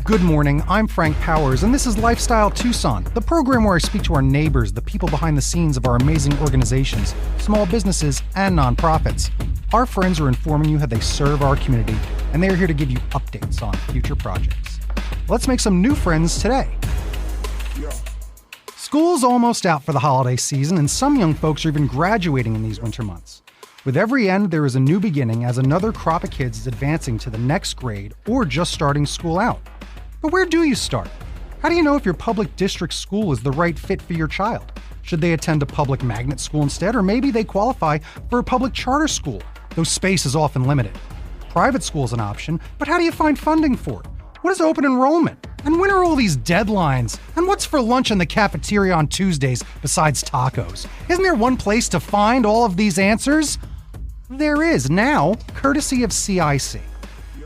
Good morning, I'm Frank Powers, and this is Lifestyle Tucson, the program where I speak to our neighbors, the people behind the scenes of our amazing organizations, small businesses, and nonprofits. Our friends are informing you how they serve our community, and they are here to give you updates on future projects. Let's make some new friends today. School's almost out for the holiday season, and some young folks are even graduating in these winter months. With every end, there is a new beginning as another crop of kids is advancing to the next grade or just starting school out. But where do you start? How do you know if your public district school is the right fit for your child? Should they attend a public magnet school instead, or maybe they qualify for a public charter school, though space is often limited? Private school is an option, but how do you find funding for it? What is open enrollment? And when are all these deadlines? And what's for lunch in the cafeteria on Tuesdays besides tacos? Isn't there one place to find all of these answers? There is now, courtesy of CIC.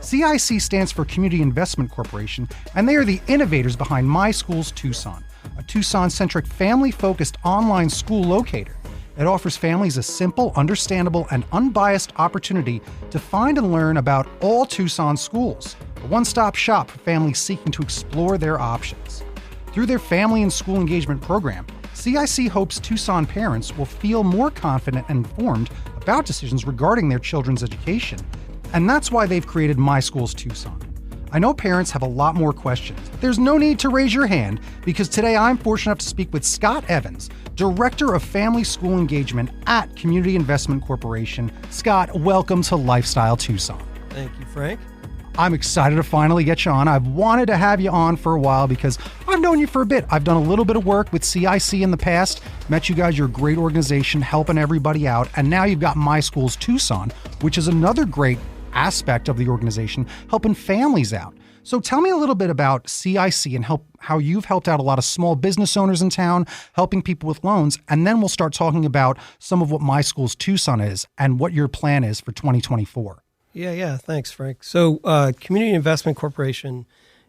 CIC stands for Community Investment Corporation, and they are the innovators behind MySchoolsTucson, a Tucson-centric family-focused online school locator. It offers families a simple, understandable, and unbiased opportunity to find and learn about all Tucson schools, a one-stop shop for families seeking to explore their options. Through their family and school engagement program, CIC hopes Tucson parents will feel more confident and informed about decisions regarding their children's education, and that's why they've created MySchoolsTucson. I know parents have a lot more questions, but there's no need to raise your hand because today I'm fortunate enough to speak with Scott Evans, Director of Family School Engagement at Community Investment Corporation. Scott, welcome to Lifestyle Tucson. Thank you, Frank. I'm excited to finally get you on. I've wanted to have you on for a while because I've known you for a bit. I've done a little bit of work with CIC in the past, met you guys, you're a great organization, helping everybody out, and now you've got MySchoolsTucson, which is another great aspect of the organization, helping families out. So tell me a little bit about CIC and how you've helped out a lot of small business owners in town, helping people with loans, and then we'll start talking about some of what MySchoolsTucson is and what your plan is for 2024. Yeah. Thanks, Frank. So Community Investment Corporation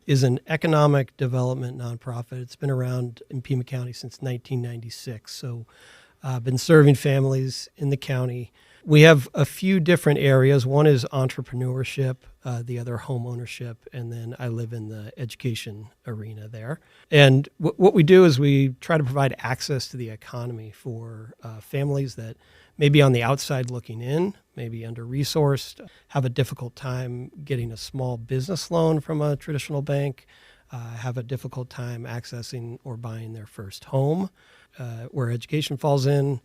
is an economic development nonprofit. It's been around in Pima County since 1996. So I've been serving families in the county. We have a few different areas. One is entrepreneurship, the other home ownership, and then I live in the education arena there. And what we do is we try to provide access to the economy for families that may be on the outside looking in, maybe under-resourced, have a difficult time getting a small business loan from a traditional bank, have a difficult time accessing or buying their first home, where education falls in.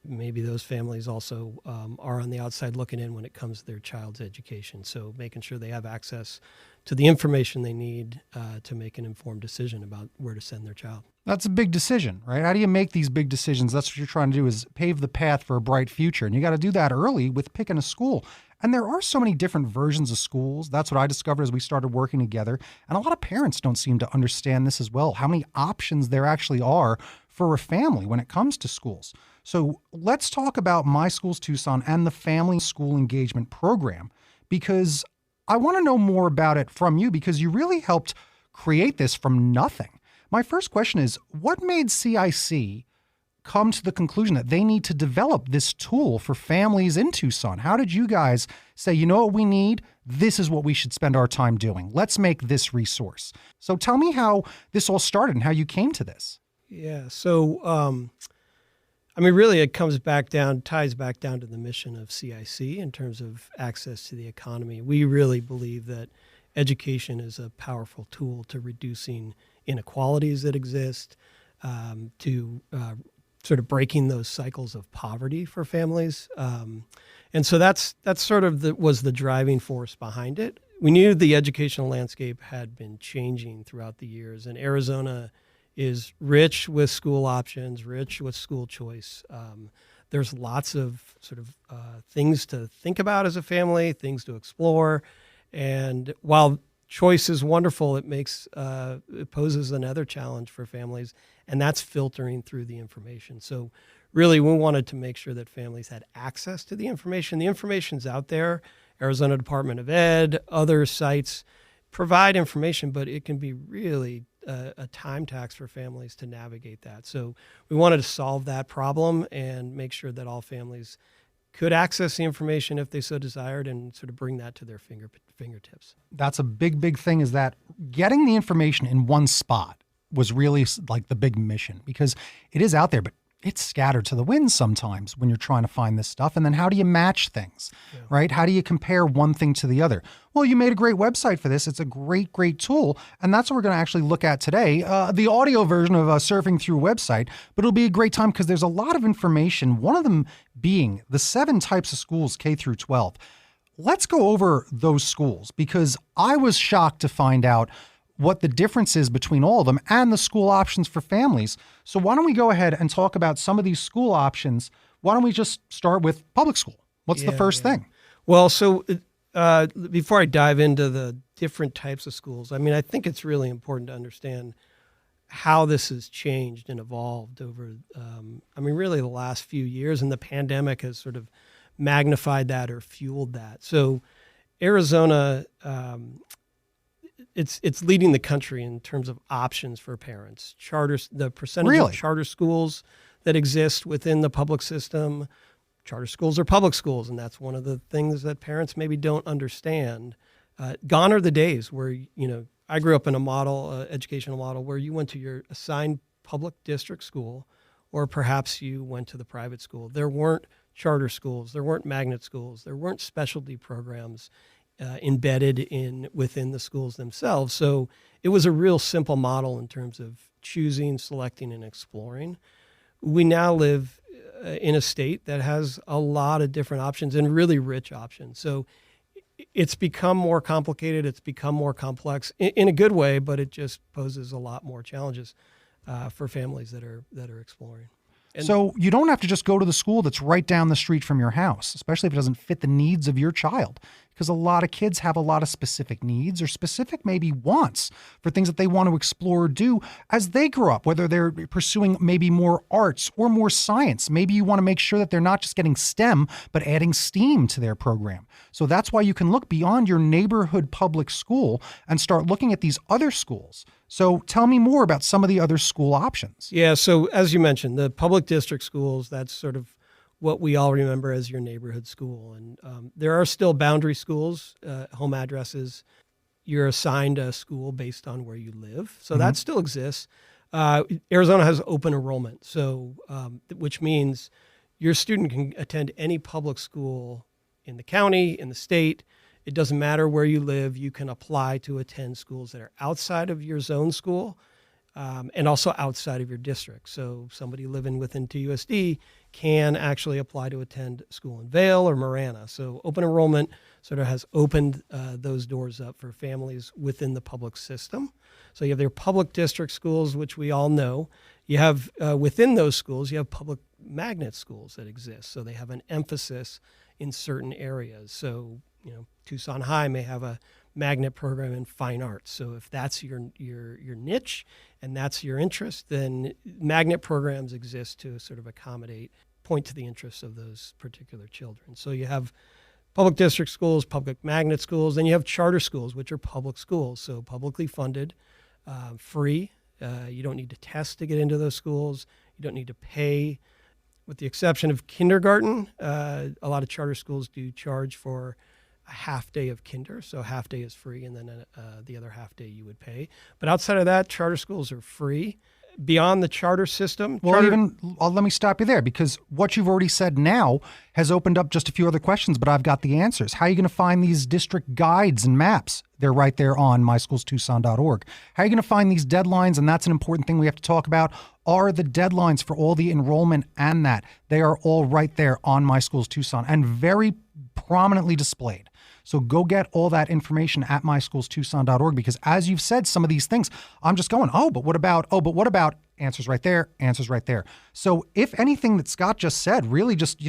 Maybe those families also are on the outside looking in when it comes to their child's education. So making sure they have access to the information they need to make an informed decision about where to send their child. That's a big decision, right? How do you make these big decisions? That's what you're trying to do, is pave the path for a bright future. And you got to do that early with picking a school. And there are so many different versions of schools. That's what I discovered as we started working together. And a lot of parents don't seem to understand this as well, how many options there actually are for a family when it comes to schools. So let's talk about MySchoolsTucson and the Family School Engagement Program, because I want to know more about it from you because you really helped create this from nothing. My first question is, what made CIC come to the conclusion that they need to develop this tool for families in Tucson? How did you guys say, you know what we need? This is what we should spend our time doing. Let's make this resource. So tell me how this all started and how you came to this. Yeah. So, really it ties back down to the mission of CIC in terms of access to the economy. We really believe that education is a powerful tool to reducing inequalities that exist, to sort of breaking those cycles of poverty for families. And so that's sort of was the driving force behind it. We knew the educational landscape had been changing throughout the years, and Arizona is rich with school options, rich with school choice. There's lots of sort of things to think about as a family, things to explore. And while choice is wonderful, it poses another challenge for families, and that's filtering through the information. So really, we wanted to make sure that families had access to the information. The information's out there. Arizona Department of Ed, other sites provide information, but it can be really a time tax for families to navigate that. So we wanted to solve that problem and make sure that all families could access the information if they so desired and sort of bring that to their fingertips. That's a big thing, is that getting the information in one spot was really like the big mission, because it is out there, but it's scattered to the wind sometimes when you're trying to find this stuff. And then how do you match things, right? How do you compare one thing to the other? Well, you made a great website for this. It's a great tool. And that's what we're going to actually look at today, the audio version of surfing through website. But it'll be a great time because there's a lot of information, one of them being the 7 types of schools, K through 12. Let's go over those schools, because I was shocked to find out what the difference is between all of them and the school options for families. So why don't we go ahead and talk about some of these school options? Why don't we just start with public school? What's the first thing? Well, so before I dive into the different types of schools, I mean, I think it's really important to understand how this has changed and evolved over, really the last few years, and the pandemic has sort of magnified that or fueled that. So Arizona, it's leading the country in terms of options for parents. The percentage of charter schools that exist within the public system, charter schools are public schools, and that's one of the things that parents maybe don't understand. Gone are the days where, I grew up in a model, educational model, where you went to your assigned public district school, or perhaps you went to the private school. There weren't charter schools, there weren't magnet schools, there weren't specialty programs embedded within the schools themselves. So it was a real simple model in terms of choosing, selecting, and exploring. We now live in a state that has a lot of different options and really rich options. So it's become more complicated. It's become more complex in a good way, but it just poses a lot more challenges for families that are exploring. So you don't have to just go to the school that's right down the street from your house, especially if it doesn't fit the needs of your child, because a lot of kids have a lot of specific needs or specific maybe wants for things that they want to explore or do as they grow up, whether they're pursuing maybe more arts or more science. Maybe you want to make sure that they're not just getting STEM, but adding STEAM to their program. So that's why you can look beyond your neighborhood public school and start looking at these other schools. So tell me more about some of the other school options. Yeah, so as you mentioned, the public district schools, that's sort of what we all remember as your neighborhood school. And there are still boundary schools, home addresses. You're assigned a school based on where you live. So that still exists. Arizona has open enrollment, so which means your student can attend any public school in the county, in the state. It doesn't matter where you live. You can apply to attend schools that are outside of your zone school and also outside of your district. So somebody living within TUSD can actually apply to attend school in Vail or Marana. So open enrollment sort of has opened those doors up for families within the public system. So you have their public district schools, which we all know. You have within those schools, you have public magnet schools that exist. So they have an emphasis in certain areas. So Tucson High may have a magnet program in fine arts. So if that's your niche and that's your interest, then magnet programs exist to sort of point to the interests of those particular children. So you have public district schools, public magnet schools, and you have charter schools, which are public schools. So publicly funded, free. You don't need to test to get into those schools. You don't need to pay. With the exception of kindergarten, a lot of charter schools do charge for a half day of kinder. So a half day is free, and then the other half day you would pay. But outside of that, charter schools are free. Beyond the charter system. Let me stop you there, because what you've already said now has opened up just a few other questions, but I've got the answers. How are you going to find these district guides and maps? They're right there on MySchoolsTucson.org. How are you going to find these deadlines? And that's an important thing we have to talk about. Are the deadlines for all the enrollment and that? They are all right there on MySchoolsTucson and very prominently displayed. So go get all that information at MySchoolsTucson.org, because as you've said, some of these things, I'm just going, but what about, answers right there, answers right there. So if anything that Scott just said really just,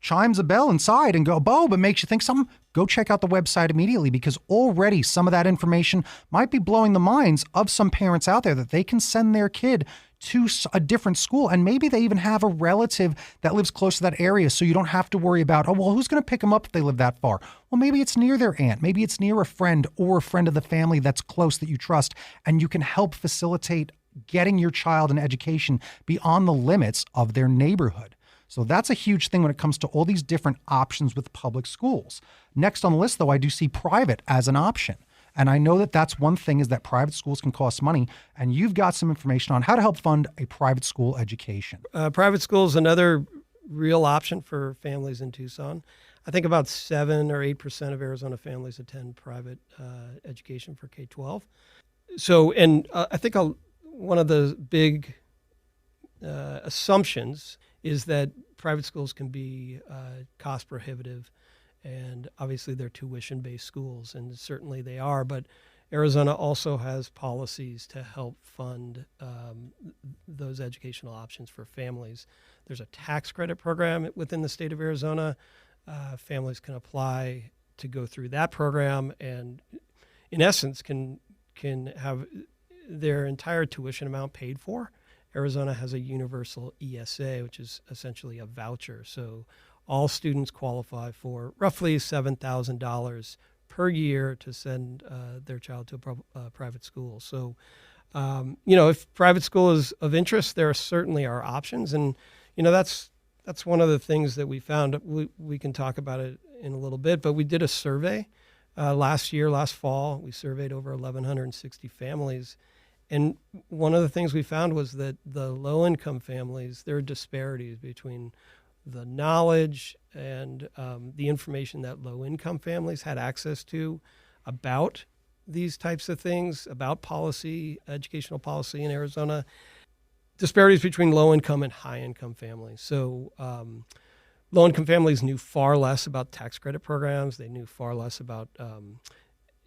chimes a bell inside and go, but makes you think something, go check out the website immediately, because already some of that information might be blowing the minds of some parents out there that they can send their kid to a different school, and maybe they even have a relative that lives close to that area, so you don't have to worry about, who's going to pick them up if they live that far? Well, maybe it's near their aunt, maybe it's near a friend or a friend of the family that's close that you trust, and you can help facilitate getting your child an education beyond the limits of their neighborhood. So that's a huge thing when it comes to all these different options with public schools. Next on the list, though, I do see private as an option. And I know that that's one thing, is that private schools can cost money. And you've got some information on how to help fund a private school education. Private school is another real option for families in Tucson. I think about 7 or 8% of Arizona families attend private education for K-12. So, and I think one of the big assumptions is that private schools can be cost prohibitive, and obviously they're tuition-based schools, and certainly they are, but Arizona also has policies to help fund those educational options for families. There's a tax credit program within the state of Arizona. Families can apply to go through that program, and in essence can have their entire tuition amount paid for. Arizona has a universal ESA, which is essentially a voucher. So all students qualify for roughly $7,000 per year to send their child to a private school. So, if private school is of interest, there certainly are options. And, that's one of the things that we found. We can talk about it in a little bit, but we did a survey last fall. We surveyed over 1,160 families. And one of the things we found was that the low-income families, there are disparities between the knowledge and the information that low-income families had access to about these types of things, about policy, educational policy in Arizona, disparities between low-income and high-income families. So low-income families knew far less about tax credit programs. They knew far less about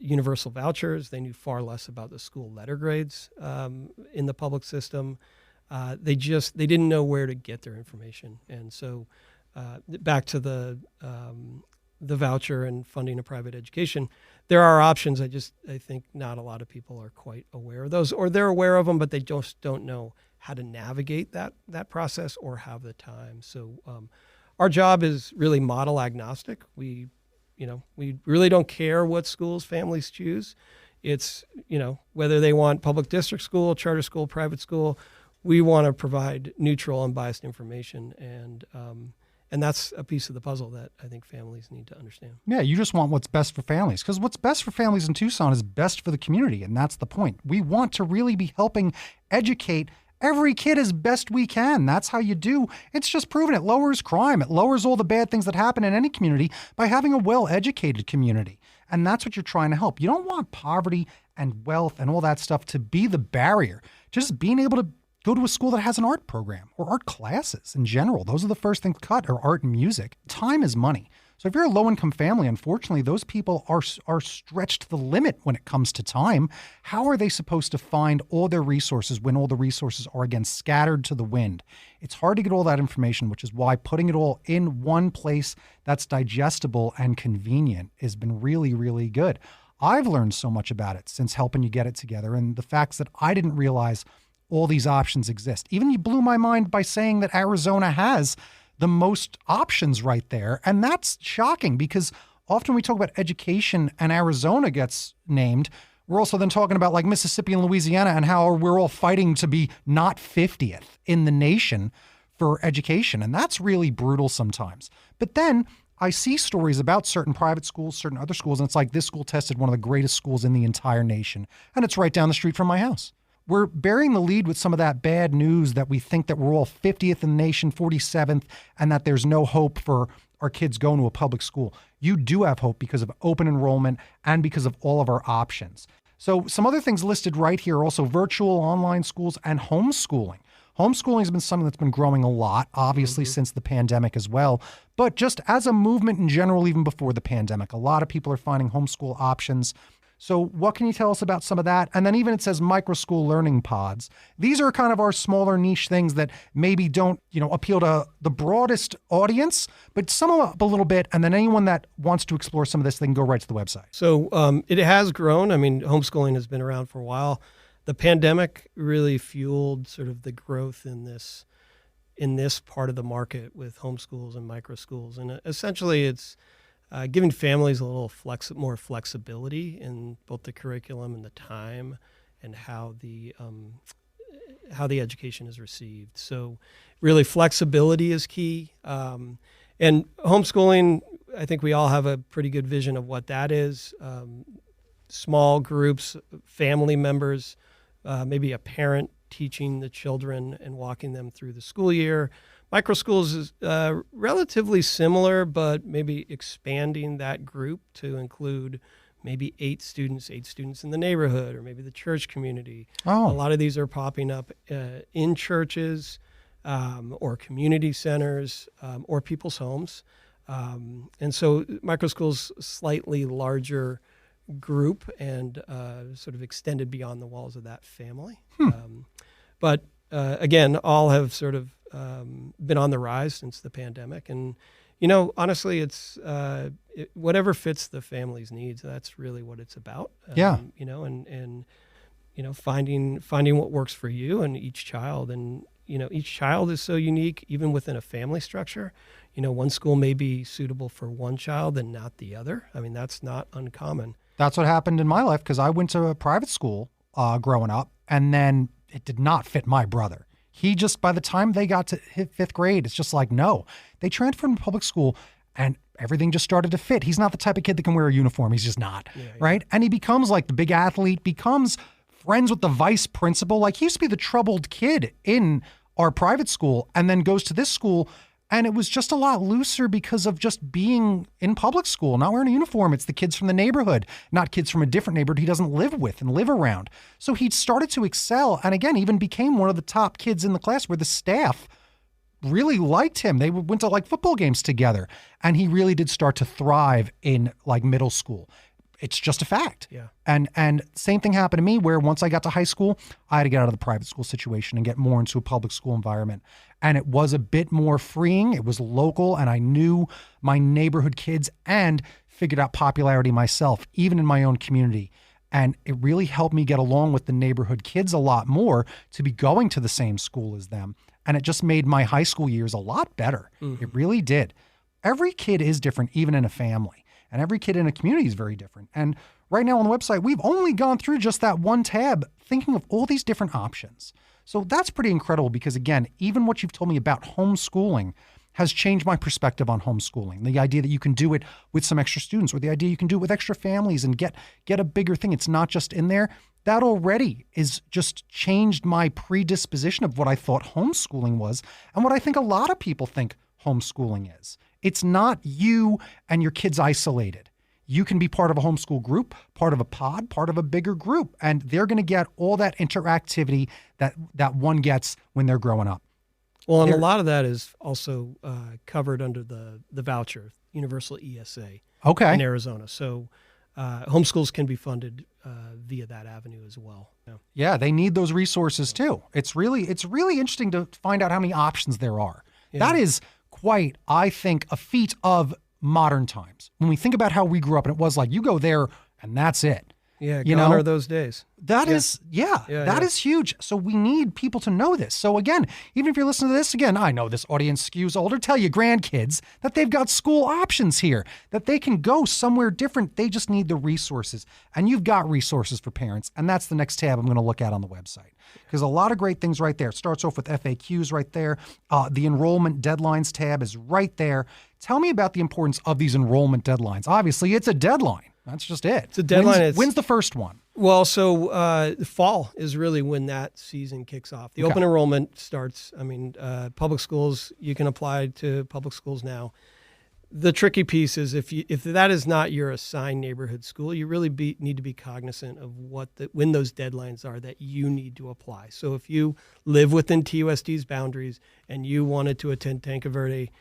universal vouchers. They knew far less about the school letter grades in the public system. They didn't know where to get their information. And so back to the voucher and funding a private education, there are options. I think not a lot of people are quite aware of those, or they're aware of them, but they just don't know how to navigate that process or have the time. So our job is really model agnostic. We really don't care what schools families choose. It's, whether they want public district school, charter school, private school, we want to provide neutral, unbiased information. And that's a piece of the puzzle that I think families need to understand. Yeah, you just want what's best for families, because what's best for families in Tucson is best for the community. And that's the point. We want to really be helping educate every kid as best we can. That's how you do. It's just proven it lowers crime. It lowers all the bad things that happen in any community by having a well-educated community. And that's what you're trying to help. You don't want poverty and wealth and all that stuff to be the barrier. Just being able to go to a school that has an art program or art classes in general. Those are the first things cut, or art and music. Time is money. So if you're a low-income family, unfortunately, those people are stretched to the limit when it comes to time. How are they supposed to find all their resources when all the resources are, again, scattered to the wind? It's hard to get all that information, which is why putting it all in one place that's digestible and convenient has been really, really good. I've learned so much about it since helping you get it together, and the facts that I didn't realize all these options exist. Even you blew my mind by saying that Arizona has the most options right there. And that's shocking, because often we talk about education and Arizona gets named. We're also then talking about like Mississippi and Louisiana and how we're all fighting to be not 50th in the nation for education. And that's really brutal sometimes. But then I see stories about certain private schools, certain other schools, and it's like this school tested one of the greatest schools in the entire nation. And it's right down the street from my house. We're bearing the lead with some of that bad news that we think that we're all 50th in the nation, 47th, and that there's no hope for our kids going to a public school. You do have hope because of open enrollment and because of all of our options. So some other things listed right here are also virtual online schools and homeschooling. Homeschooling has been something that's been growing a lot, obviously, since the pandemic as well. But just as a movement in general, even before the pandemic, a lot of people are finding homeschool options. So what can you tell us about some of that? And then even it says micro school learning pods. These are kind of our smaller niche things that maybe don't, appeal to the broadest audience, but sum them up a little bit. And then anyone that wants to explore some of this, they can go right to the website. So it has grown. I mean, homeschooling has been around for a while. The pandemic really fueled sort of the growth in this part of the market with homeschools and micro schools. And essentially it's giving families a little more flexibility in both the curriculum and the time, and how how the education is received. So really flexibility is key. And homeschooling, I think we all have a pretty good vision of what that is. Small groups, family members, maybe a parent teaching the children and walking them through the school year. Micro schools is relatively similar, but maybe expanding that group to include maybe 8 students in the neighborhood, or maybe the church community. Oh. A lot of these are popping up in churches or community centers or people's homes. And so micro schools, slightly larger group and sort of extended beyond the walls of that family. But again, all have sort of been on the rise since the pandemic. And, honestly, it's whatever fits the family's needs. That's really what it's about. And finding what works for you and each child. And, each child is so unique, even within a family structure. One school may be suitable for one child and not the other. I mean, that's not uncommon. That's what happened in my life, because I went to a private school growing up, and then it did not fit my brother. He just, by the time they got to hit 5th grade, it's just like, no. They transferred him to public school, and everything just started to fit. He's not the type of kid that can wear a uniform. He's just not, right? And he becomes like the big athlete, becomes friends with the vice principal. Like, he used to be the troubled kid in our private school, and then goes to this school, and it was just a lot looser because of just being in public school, not wearing a uniform. It's the kids from the neighborhood, not kids from a different neighborhood he doesn't live with and live around. So he started to excel, and again, even became one of the top kids in the class, where the staff really liked him. They went to like football games together, and he really did start to thrive in like middle school. It's just a fact. Yeah. And same thing happened to me, where once I got to high school, I had to get out of the private school situation and get more into a public school environment. And it was a bit more freeing. It was local, and I knew my neighborhood kids and figured out popularity myself, even in my own community. And it really helped me get along with the neighborhood kids a lot more, to be going to the same school as them. And it just made my high school years a lot better. Mm-hmm. It really did. Every kid is different, even in a family. And every kid in a community is very different. And right now on the website, we've only gone through just that one tab, thinking of all these different options. So that's pretty incredible, because again, even what you've told me about homeschooling has changed my perspective on homeschooling. The idea that you can do it with some extra students, or the idea you can do it with extra families and get a bigger thing. It's not just in there. That already is just changed my predisposition of what I thought homeschooling was, and what I think a lot of people think homeschooling is. It's not you and your kids isolated. You can be part of a homeschool group, part of a pod, part of a bigger group, and they're going to get all that interactivity that one gets when they're growing up. Well, and a lot of that is also covered under the voucher, Universal ESA in Arizona. So homeschools can be funded via that avenue as well. Yeah, they need those resources too. It's really interesting to find out how many options there are. Yeah. That is quite, I think, a feat of modern times. When we think about how we grew up, and it was like, you go there and that's it. Yeah, gone are those days. That is huge. So we need people to know this. So again, even if you're listening to this, again, I know this audience skews older. Tell your grandkids that they've got school options here, that they can go somewhere different. They just need the resources. And you've got resources for parents. And that's the next tab I'm going to look at on the website. Because a lot of great things right there. It starts off with FAQs right there. The enrollment deadlines tab is right there. Tell me about the importance of these enrollment deadlines. Obviously, it's a deadline. That's just it. It's a deadline. When's the first one? Well, so the fall is really when that season kicks off. The open enrollment starts. I mean, public schools, you can apply to public schools now. The tricky piece is if that is not your assigned neighborhood school, you really need to be cognizant of when those deadlines are that you need to apply. So if you live within TUSD's boundaries and you wanted to attend Tanque Verde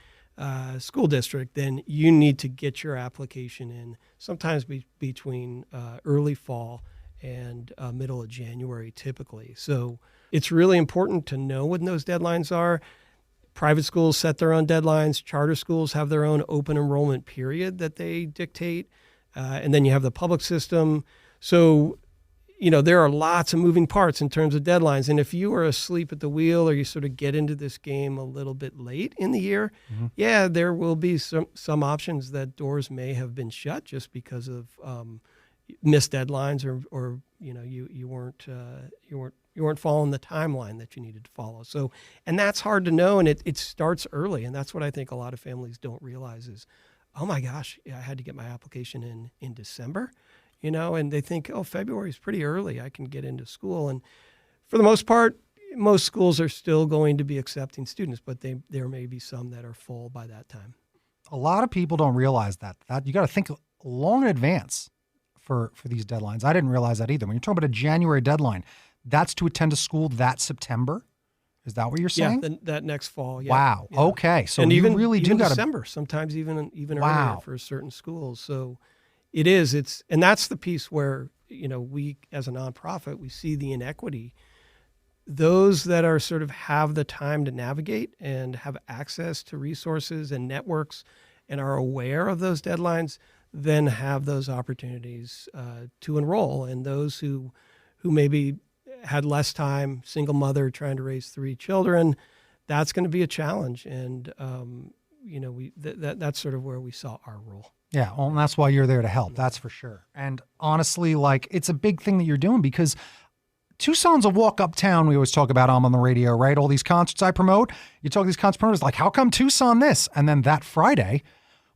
school district, then you need to get your application in sometimes between early fall and middle of January typically. So it's really important to know when those deadlines are. Private schools set their own deadlines. Charter schools have their own open enrollment period that they dictate. And then you have the public system. So, there are lots of moving parts in terms of deadlines. And if you are asleep at the wheel or you sort of get into this game a little bit late in the year, there will be some options that doors may have been shut just because of missed deadlines or you weren't You weren't following the timeline that you needed to follow. So, and that's hard to know, and it starts early. And that's what I think a lot of families don't realize is, oh my gosh, I had to get my application in December, and they think, oh, February is pretty early. I can get into school. And for the most part, most schools are still going to be accepting students, but there may be some that are full by that time. A lot of people don't realize that you got to think long in advance for these deadlines. I didn't realize that either. When you're talking about a January deadline, that's to attend a school that September. Is that what you're saying? Yeah, that next fall. Yeah. Wow. Yeah. Okay. So and you even, really do got December, sometimes even Wow. earlier for certain schools. So and that's the piece where, we as a nonprofit, we see the inequity. Those that are sort of have the time to navigate and have access to resources and networks and are aware of those deadlines, then have those opportunities to enroll. And those who maybe had less time, single mother trying to raise 3 children, that's going to be a challenge. And, that's sort of where we saw our role. Yeah, well, and that's why you're there to help. That's for sure. And honestly, it's a big thing that you're doing because Tucson's a walk uptown. We always talk about on the radio, right? All these concerts I promote. You talk to these concert promoters like, how come Tucson this? And then that Friday,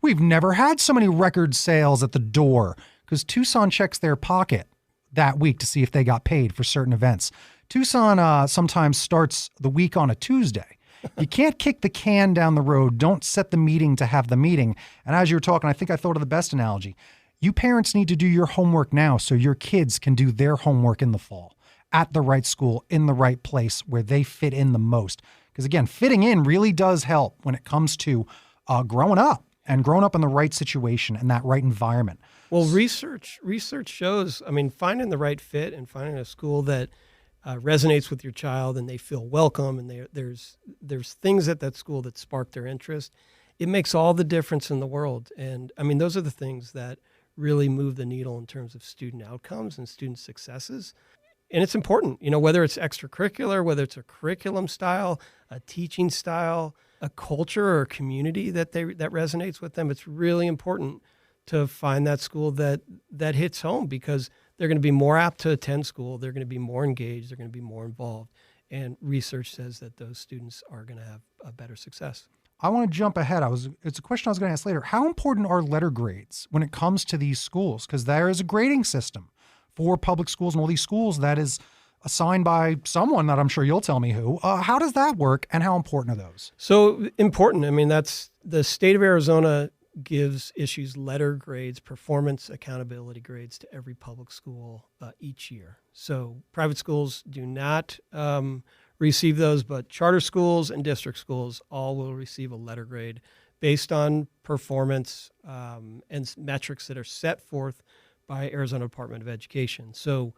we've never had so many record sales at the door because Tucson checks their pocket that week to see if they got paid for certain events. Tucson sometimes starts the week on a Tuesday. You can't kick the can down the road. Don't set the meeting to have the meeting. And as you were talking, I think I thought of the best analogy. You parents need to do your homework now so your kids can do their homework in the fall at the right school, in the right place where they fit in the most. Because again, fitting in really does help when it comes to growing up and growing up in the right situation and that right environment. Well, research shows, finding the right fit and finding a school that resonates with your child and they feel welcome and there's things at that school that spark their interest. It makes all the difference in the world. And those are the things that really move the needle in terms of student outcomes and student successes. And it's important, whether it's extracurricular, whether it's a curriculum style, a teaching style, a culture or a community that resonates with them. It's really important to find that school that hits home because they're going to be more apt to attend school. They're going to be more engaged. They're going to be more involved. And research says that those students are going to have a better success. I want to jump ahead. It's a question I was going to ask later. How important are letter grades when it comes to these schools? Because there is a grading system for public schools and all these schools that is assigned by someone that I'm sure you'll tell me who. How does that work and how important are those? So important. That's the state of Arizona issues letter grades, performance accountability grades to every public school each year. So private schools do not receive those, but charter schools and district schools all will receive a letter grade based on performance and metrics that are set forth by Arizona Department of Education. So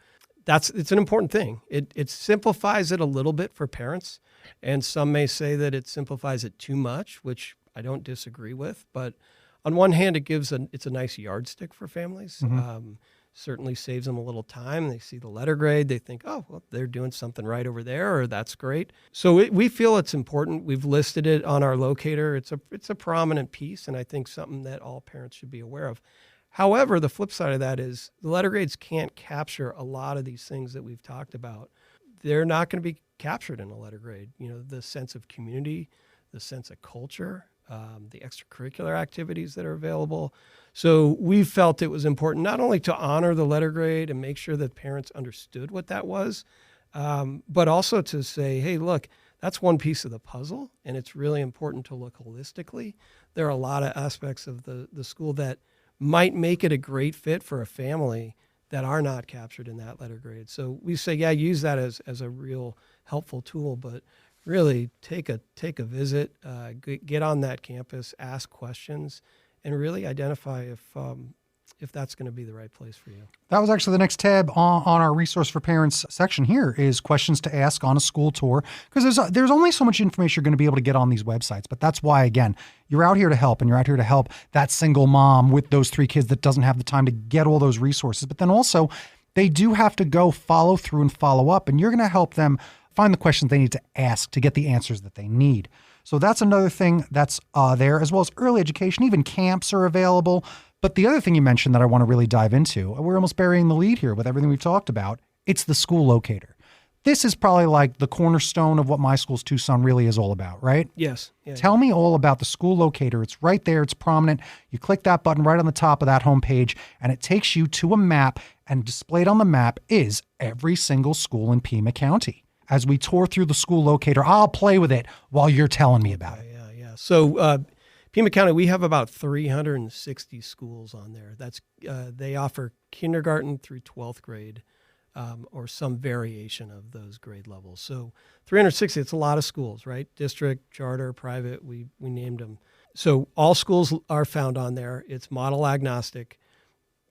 it's an important thing. It simplifies it a little bit for parents, and some may say that it simplifies it too much, which I don't disagree with. But on one hand, it's a nice yardstick for families. Mm-hmm. Certainly saves them a little time. They see the letter grade, they think, oh, well, they're doing something right over there, or that's great. So we feel it's important. We've listed it on our locator. It's a prominent piece, and I think something that all parents should be aware of. However, the flip side of that is the letter grades can't capture a lot of these things that we've talked about. They're not going to be captured in a letter grade. The sense of community, the sense of culture, the extracurricular activities that are available. So we felt it was important not only to honor the letter grade and make sure that parents understood what that was, but also to say, hey, look, that's one piece of the puzzle, and it's really important to look holistically. There are a lot of aspects of the school that might make it a great fit for a family that are not captured in that letter grade. So we say, yeah, use that as a real helpful tool, but really take a visit, get on that campus, ask questions, and really identify if that's going to be the right place for you. That was actually the next tab on our resource for parents section here is questions to ask on a school tour, because there's only so much information you're going to be able to get on these websites. But that's why, again, you're out here to help, and you're out here to help that single mom with those 3 kids that doesn't have the time to get all those resources. But then also they do have to go follow through and follow up, and you're going to help them find the questions they need to ask to get the answers that they need. So that's another thing that's there, as well as early education. Even camps are available. But the other thing you mentioned that I want to really dive into, we're almost burying the lead here with everything we've talked about, it's the school locator. this is probably like the cornerstone of what My Schools Tucson really is all about, right? Yes. Yeah, Tell me all about the school locator. It's right there. It's prominent. You click that button right on the top of that homepage, and it takes you to a map, and displayed on the map is every single school in Pima County. As we tour through the school locator, I'll play with it while you're telling me about it. Yeah. So Pima County, we have about 360 schools on there. That's they offer kindergarten through 12th grade, or some variation of those grade levels. So 360, it's a lot of schools, right? District, charter, private, we named them. So all schools are found on there. It's model agnostic.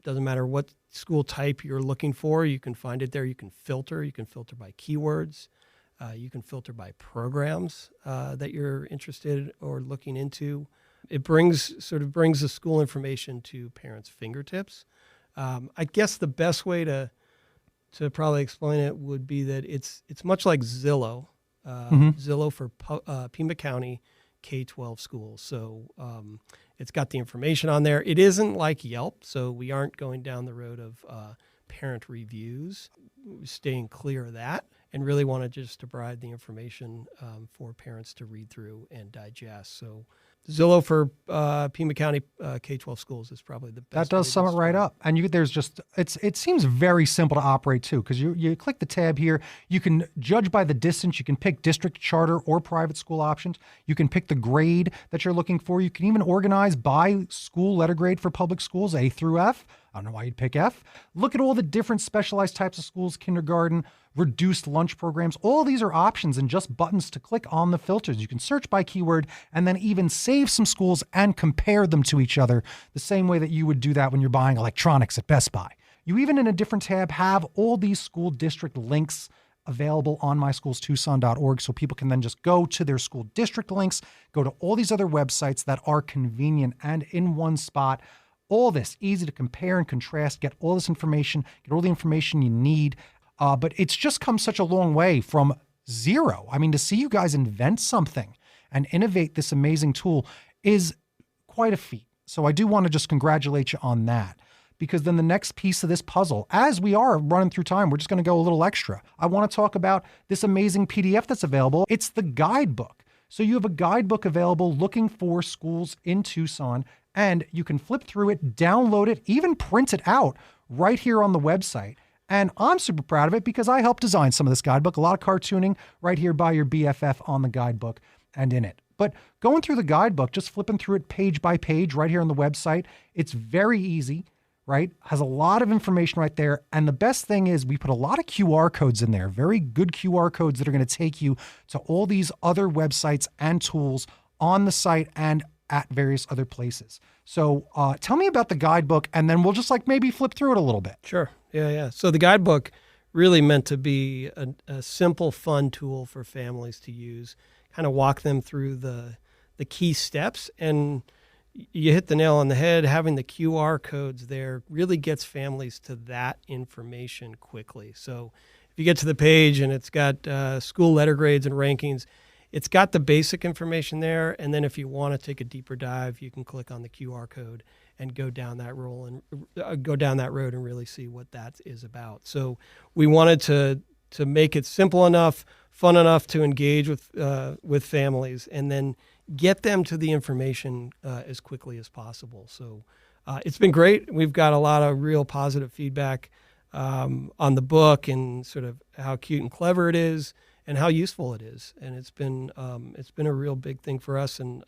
Doesn't matter what school type you're looking for, you can find it there. You can filter. You can filter by keywords. You can filter by programs that you're interested or looking into. It brings the school information to parents' fingertips. I guess the best way to probably explain it would be that it's much like Zillow, Zillow for Pima County K-12 schools. So it's got the information on there. It isn't like Yelp, so we aren't going down the road of parent reviews. We're staying clear of that, and really wanted just to provide the information for parents to read through and digest. So Zillow for Pima County K-12 schools is probably the best. That does sum it right up. And it seems very simple to operate too, because you click the tab here. You can judge by the distance. You can pick district, charter, or private school options. You can pick the grade that you're looking for. You can even organize by school letter grade for public schools, A through F. I don't know why you'd pick F. Look at all the different specialized types of schools, kindergarten, reduced lunch programs. All these are options and just buttons to click on the filters. You can search by keyword and then even save some schools and compare them to each other the same way that you would do that when you're buying electronics at Best Buy. You even in a different tab have all these school district links available on MySchoolsTucson.org, so people can then just go to their school district links, go to all these other websites that are convenient and in one spot. All this easy to compare and contrast, get all this information, get all the information you need. But it's just come such a long way from zero. I mean, to see you guys invent something and innovate this amazing tool is quite a feat. So I do want to just congratulate you on that, because then the next piece of this puzzle, as we are running through time, we're just going to go a little extra. I want to talk about this amazing PDF that's available. It's the guidebook. So you have a guidebook available looking for schools in Tucson, and you can flip through it, download it, even print it out right here on the website. And I'm super proud of it because I helped design some of this guidebook, a lot of cartooning right here by your BFF on the guidebook and in it. But going through the guidebook, just flipping through it page by page right here on the website, it's very easy, right? Has a lot of information right there. And the best thing is we put a lot of QR codes in there, very good QR codes that are going to take you to all these other websites and tools on the site and at various other places. So tell me about the guidebook, and then we'll just maybe flip through it a little bit. Sure. Yeah. So the guidebook really meant to be a simple, fun tool for families to use, kind of walk them through the key steps. And you hit the nail on the head. Having the QR codes there really gets families to that information quickly. So if you get to the page and it's got school letter grades and rankings, it's got the basic information there, and then if you want to take a deeper dive, you can click on the QR code and go down that road and really see what that is about. So we wanted to make it simple enough, fun enough to engage with families, and then get them to the information as quickly as possible. So it's been great. We've got a lot of real positive feedback on the book and sort of how cute and clever it is, and how useful it is. And it's been a real big thing for us, and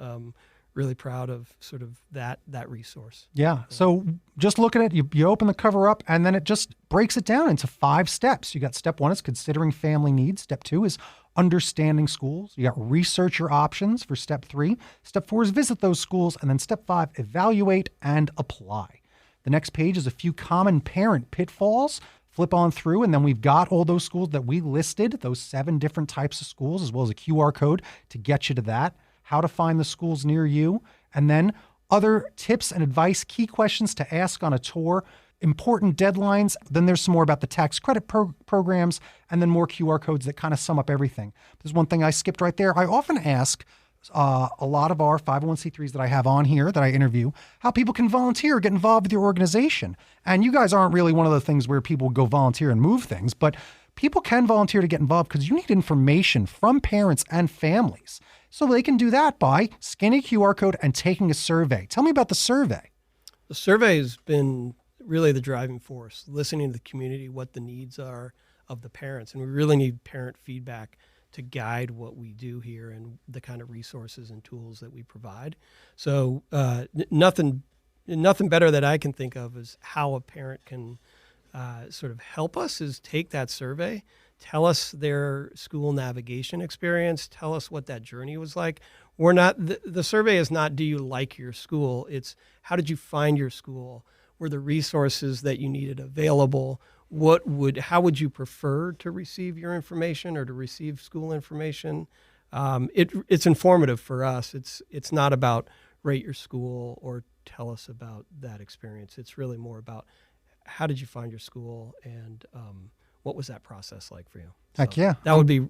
really proud of sort of that resource. Yeah. So just look at it, you open the cover up, and then it just breaks it down into 5 steps. You got step 1 is considering family needs. Step 2 is understanding schools. You got research your options for step 3. Step 4 is visit those schools. And then step 5, evaluate and apply. The next page is a few common parent pitfalls. Flip on through, and then we've got all those schools that we listed, those 7 different types of schools, as well as a QR code to get you to that, how to find the schools near you, and then other tips and advice, key questions to ask on a tour, important deadlines. Then there's some more about the tax credit programs, and then more QR codes that kind of sum up everything. There's one thing I skipped right there. I often ask a lot of our 501c3s that I have on here that I interview, how people can volunteer, get involved with your organization. And you guys aren't really one of the things where people go volunteer and move things, but people can volunteer to get involved because you need information from parents and families. So they can do that by scanning a QR code and taking a survey. Tell me about the survey. The survey has been really the driving force, listening to the community, what the needs are of the parents. And we really need parent feedback to guide what we do here and the kind of resources and tools that we provide. So nothing better that I can think of is how a parent can sort of help us is take that survey, tell us their school navigation experience, tell us what that journey was like. We're not, the survey is not, do you like your school? It's how did you find your school? Were the resources that you needed available? How would you prefer to receive your information or to receive school information? It's informative for us. It's not about rate your school or tell us about that experience. It's really more about how did you find your school and what was that process like for you? Heck yeah. That would be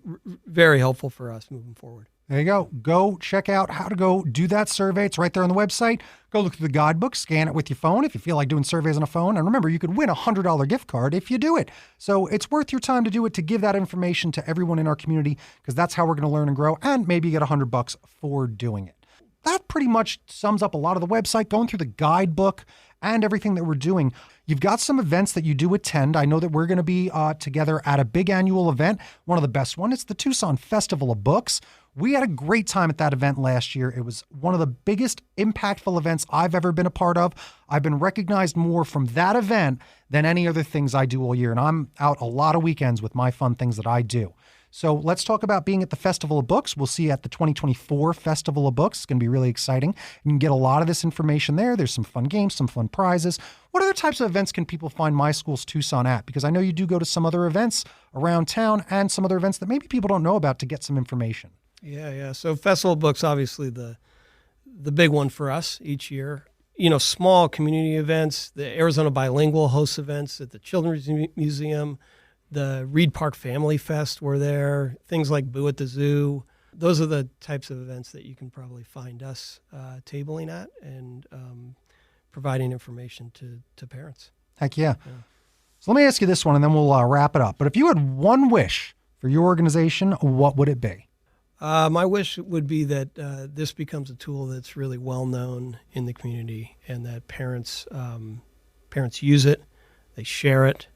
very helpful for us moving forward. There you go. Go check out how to go do that survey. It's right there on the website. Go look through the guidebook, scan it with your phone if you feel like doing surveys on a phone. And remember, you could win a $100 gift card if you do it. So it's worth your time to do it, to give that information to everyone in our community, because that's how we're going to learn and grow, and maybe you get $100 for doing it. That pretty much sums up a lot of the website, going through the guidebook and everything that we're doing. You've got some events that you do attend. I know that we're going to be together at a big annual event. One of the best ones, it's the Tucson Festival of Books. We had a great time at that event last year. It was one of the biggest impactful events I've ever been a part of. I've been recognized more from that event than any other things I do all year. And I'm out a lot of weekends with my fun things that I do. So let's talk about being at the Festival of Books. We'll see you at the 2024 Festival of Books. It's going to be really exciting. You can get a lot of this information there. There's some fun games, some fun prizes. What other types of events can people find My Schools Tucson at? Because I know you do go to some other events around town and some other events that maybe people don't know about to get some information. Yeah. So Festival of Books, obviously the big one for us each year. You know, small community events. The Arizona Bilingual hosts events at the Children's Museum. The Reed Park Family Fest were there. Things like Boo at the Zoo. Those are the types of events that you can probably find us tabling at and providing information to parents. Heck yeah. So let me ask you this one, and then we'll wrap it up. But if you had one wish for your organization, what would it be? My wish would be that this becomes a tool that's really well known in the community, and that parents use it, they share it,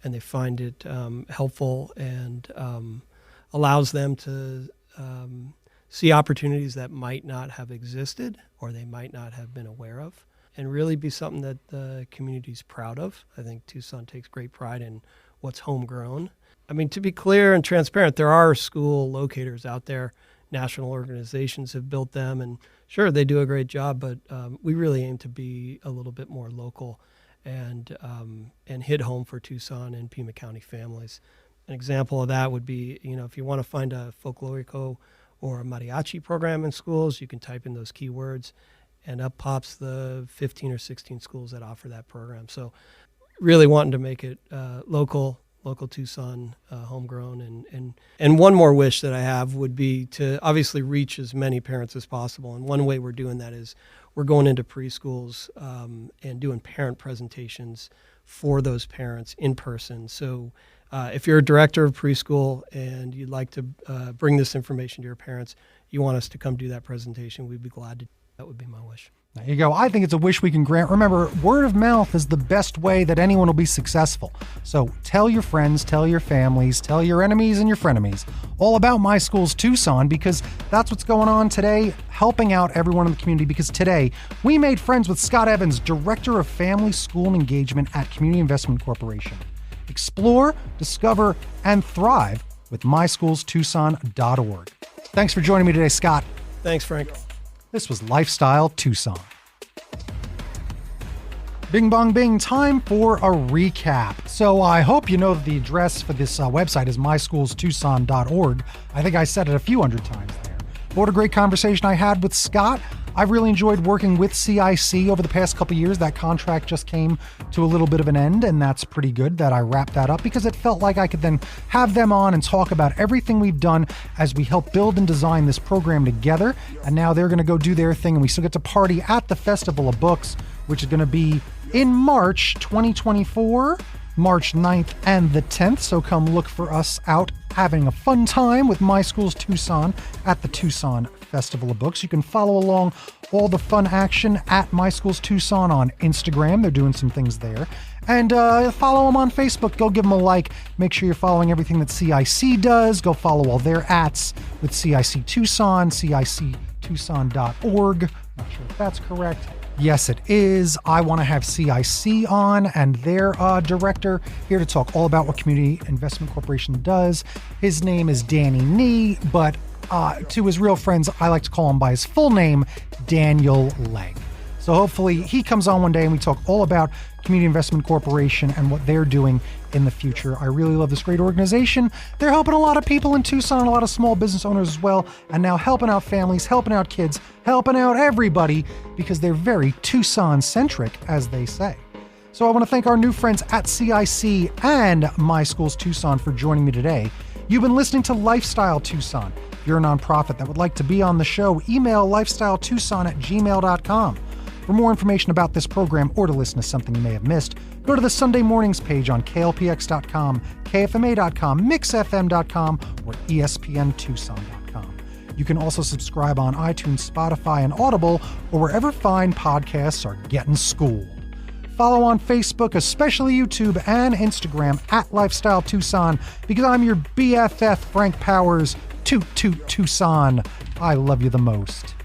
and they find it helpful and allows them to see opportunities that might not have existed or they might not have been aware of, and really be something that the community's proud of. I think Tucson takes great pride in what's homegrown. I mean, to be clear and transparent, there are school locators out there. National organizations have built them, and sure, they do a great job, but we really aim to be a little bit more local and hit home for Tucson and Pima County families. An example of that would be, if you want to find a folklorico or a mariachi program in schools, you can type in those keywords, and up pops the 15 or 16 schools that offer that program. So really wanting to make it local Tucson, homegrown. And one more wish that I have would be to obviously reach as many parents as possible. And one way we're doing that is we're going into preschools and doing parent presentations for those parents in person. So if you're a director of preschool and you'd like to bring this information to your parents, you want us to come do that presentation, we'd be glad to. That would be my wish. There you go. I think it's a wish we can grant. Remember, word of mouth is the best way that anyone will be successful. So tell your friends, tell your families, tell your enemies and your frenemies all about My Schools Tucson, because that's what's going on today, helping out everyone in the community. Because today we made friends with Scott Evans, Director of Family School and Engagement at Community Investment Corporation. Explore, discover, and thrive with MySchoolsTucson.org. Thanks for joining me today, Scott. Thanks, Frank. This was Lifestyle Tucson. Bing bong bing, time for a recap. So I hope you know that the address for this website is MySchoolsTucson.org. I think I said it a few hundred times there. But what a great conversation I had with Scott. I've really enjoyed working with CIC over the past couple of years. That contract just came to a little bit of an end, and that's pretty good that I wrapped that up, because it felt like I could then have them on and talk about everything we've done as we help build and design this program together. And now they're going to go do their thing, and we still get to party at the Festival of Books, which is going to be in March 2024. March 9th and the 10th, so come look for us out having a fun time with My Schools Tucson at the Tucson Festival of Books. You can follow along all the fun action at My Schools Tucson on Instagram. They're doing some things there. And follow them on Facebook. Go give them a like. Make sure you're following everything that CIC does. Go follow all their ats with CIC Tucson, CICTucson.org. Not sure if that's correct. Yes, it is. I want to have CIC on and their director here to talk all about what Community Investment Corporation does. His name is Danny Nee, but to his real friends, I like to call him by his full name, Daniel Legg. So hopefully he comes on one day and we talk all about Community Investment Corporation and what they're doing in the future. I really love this great organization. They're helping a lot of people in Tucson, a lot of small business owners as well, and now helping out families, helping out kids, helping out everybody because they're very Tucson-centric, as they say. So I want to thank our new friends at CIC and My Schools Tucson for joining me today. You've been listening to Lifestyle Tucson. If you're a nonprofit that would like to be on the show, email lifestyletucson@gmail.com. For more information about this program or to listen to something you may have missed, go to the Sunday Mornings page on klpx.com, kfma.com, mixfm.com, or espntucson.com. You can also subscribe on iTunes, Spotify, and Audible, or wherever fine podcasts are getting schooled. Follow on Facebook, especially YouTube and Instagram at Lifestyle Tucson, because I'm your BFF, Frank Powers, Toot Toot Tucson. I love you the most.